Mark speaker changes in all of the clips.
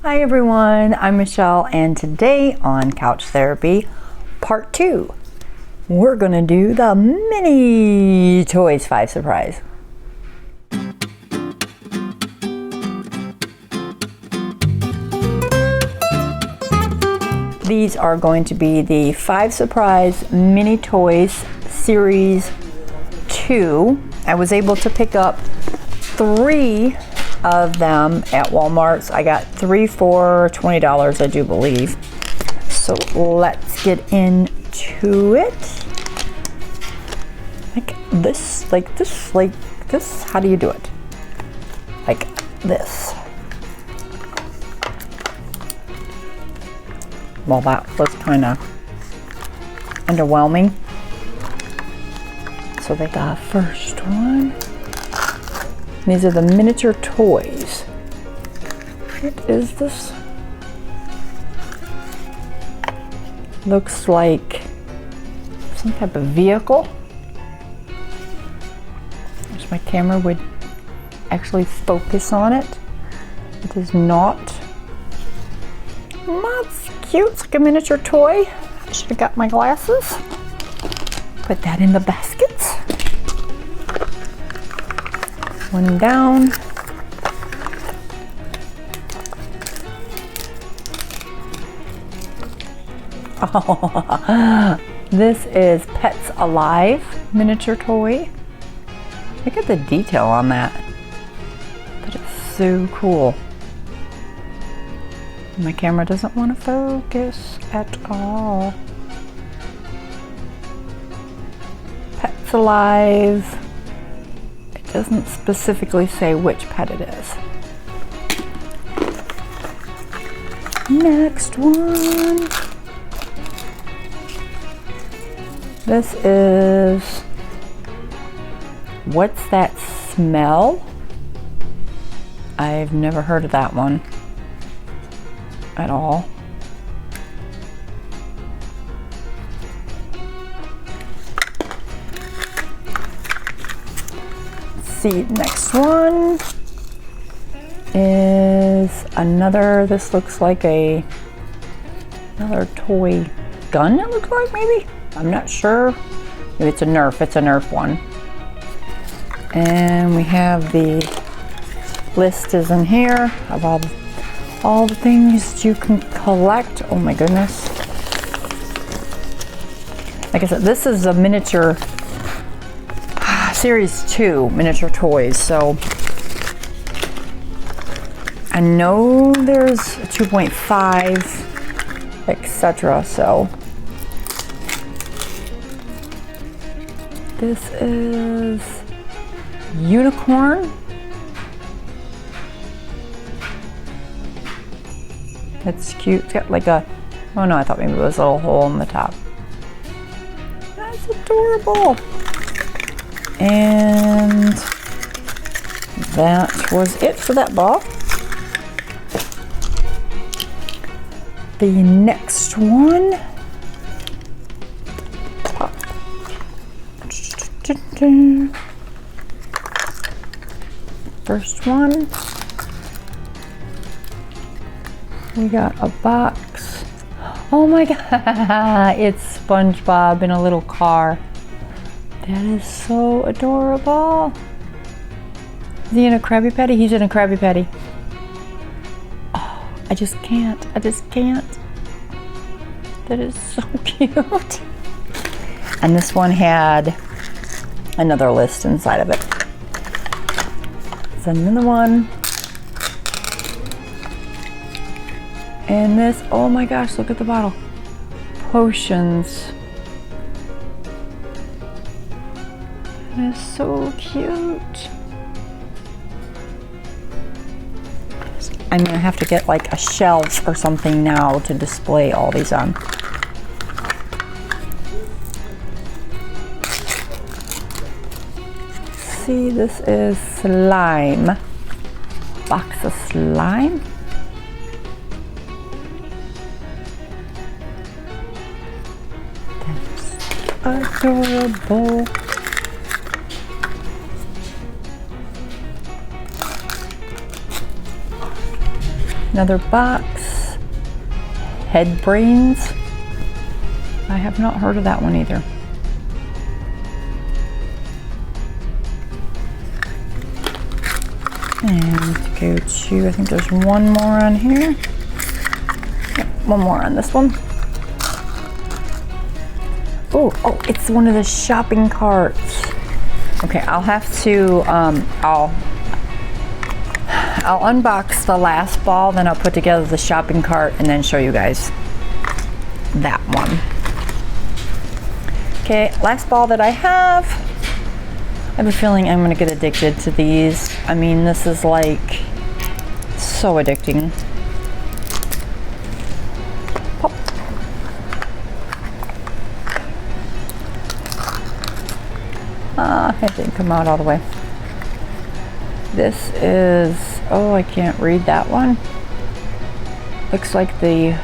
Speaker 1: Hi everyone, I'm Michelle, and today on Couch Therapy Part 2, we're gonna do the Mini Toys 5 Surprise. These are going to be the 5 Surprise Mini Toys Series 2. I was able to pick up 3 of them at Walmart. I got 3 for $20, I do believe. So let's get into it. Like this, like this, like this. How do you do it? Like this. Well, that was kind of underwhelming. So they got the first one. These are the miniature toys. What is this? Looks like some type of vehicle. Wish my camera would actually focus on it. It is not. That's cute. It's like a miniature toy. I should have got my glasses. Put that in the basket. One down. Oh, this is Pets Alive miniature toy. Look at the detail on that. That is so cool. My camera doesn't want to focus at all. Pets Alive. It doesn't specifically say which pet it is. Next one. This is What's That Smell? I've never heard of that one at all. Let's see, next one is another, this looks like another toy gun, it looks like, maybe? I'm not sure. Maybe it's a Nerf one. And we have the list is in here of all the things you can collect. Oh my goodness. Like I said, this is a miniature series 2 miniature toys. So I know there's a 2.5, etc. So this is Unicorn. It's cute. It's got like a, oh no, I thought maybe it was a little hole in the top. That's adorable. And that was it for that ball. The next one. First one. We got a box. Oh my god, it's SpongeBob in a little car. That is so adorable. Is he in a Krabby Patty? He's in a Krabby Patty. Oh, I just can't. That is so cute. And this one had another list inside of it. There's another one. And this, oh my gosh, look at the bottle. Potions. That is so cute. I'm gonna have to get like a shelf or something now to display all these on. See, this is slime. Box of slime. Adorable. Another box. Head Brains. I have not heard of that one either. And go to, I think there's one more on here. Yep, one more on this one. Oh, it's one of the shopping carts. Okay, I'll have to, I'll unbox the last ball, then I'll put together the shopping cart and then show you guys that one. Okay, last ball that I have. I have a feeling I'm gonna get addicted to these. I mean, this is like so addicting. Pop. It didn't come out all the way. This is, oh, I can't read that one. Looks like the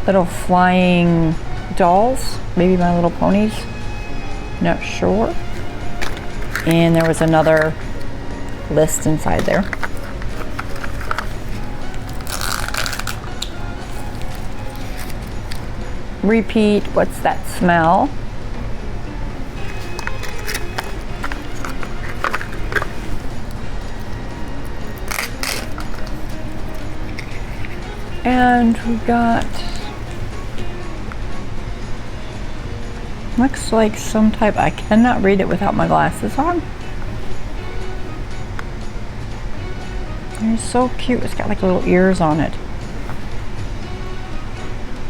Speaker 1: little flying dolls, maybe My Little Ponies, not sure. And there was another list inside there. Repeat, what's that smell? And we got, looks like some type, I cannot read it without my glasses on. It's so cute, it's got like little ears on it.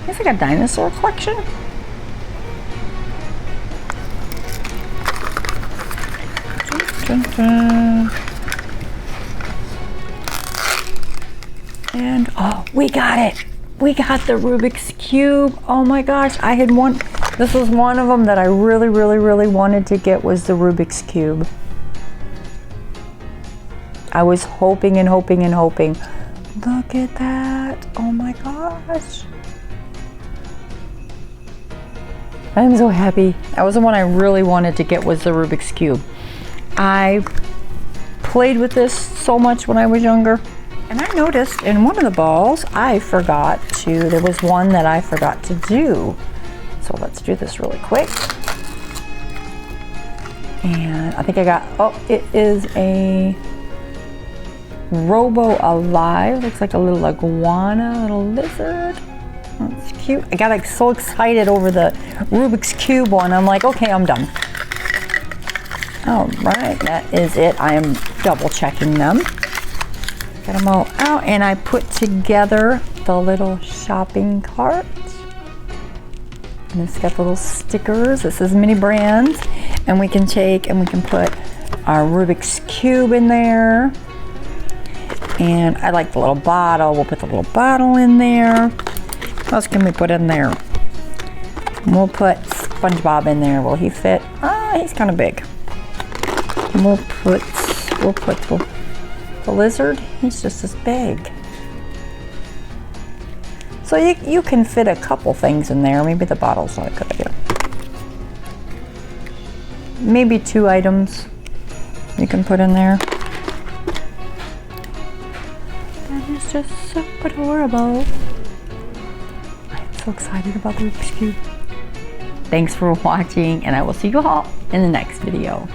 Speaker 1: It's like a dinosaur collection. Dun, dun, dun. And oh, we got it. We got the Rubik's Cube. Oh my gosh, I had one. This was one of them that I really, really, really wanted to get, was the Rubik's Cube. I was hoping and hoping and hoping. Look at that. Oh my gosh. I'm so happy. That was the one I really wanted to get, was the Rubik's Cube. I played with this so much when I was younger. And I noticed in one of the balls, there was one that I forgot to do. So let's do this really quick. And I think I got, oh, it is a Robo Alive. Looks like a little iguana, little lizard. That's cute. I got like so excited over the Rubik's Cube one. I'm like, okay, I'm done. All right, that is it. I am double checking them. Got them all out, and I put together the little shopping cart. And it's got little stickers. This is Mini Brands, and we can take and we can put our Rubik's Cube in there. And I like the little bottle. We'll put the little bottle in there. What else can we put in there? We'll put SpongeBob in there. Will he fit? He's kind of big. And we'll put the lizard. He's just as big. So you can fit a couple things in there. Maybe the bottle's not a good idea. Maybe 2 items you can put in there. That is just so adorable. I'm so excited about the Rubik's Cube. Thanks for watching, and I will see you all in the next video.